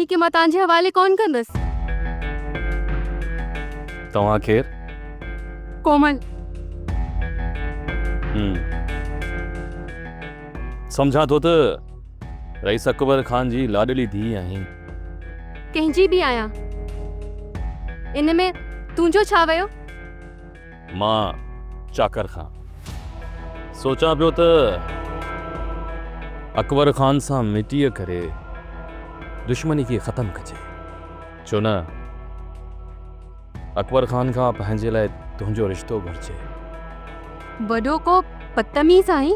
सवामी के मां तव्हांजे हवाले कोन कंदसि। तव्हां केर? कोमल। समझा तो त रईस अकबर खान जी लाडली धी आहीं। कंहिंजी बि आहियां। इन में तुंहिंजो छा वियो? मां चाकर खां सोचां पियो त अकबर खान सां मिटीअ करे दुश्मनी खे ख़त्म कजे। छो न अकबर खान खां पंहिंजे लाइ तुंहिंजो रिश्तो घुरिजे। वॾो को बदतमीज़ आहीं।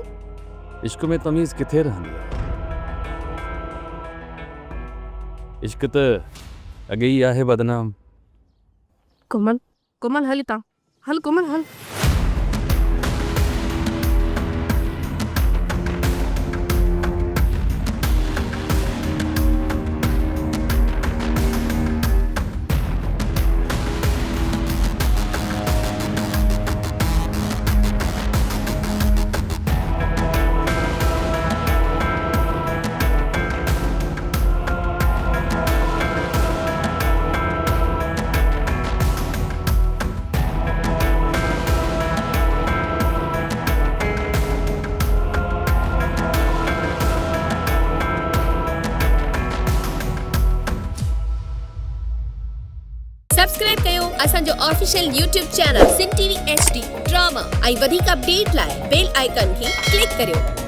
इश्क में तमीज़ किथे रहंदी आहे? इश्क त अॻे ई आहे बदनाम। कोमल, कोमल हल हितां, हल कोमल हल। सब्सक्राइब कयो असांजो official YouTube channel Singh TV HD drama ऐं वधीक अपडेट लाइ बेल आइकन खे क्लिक करियो।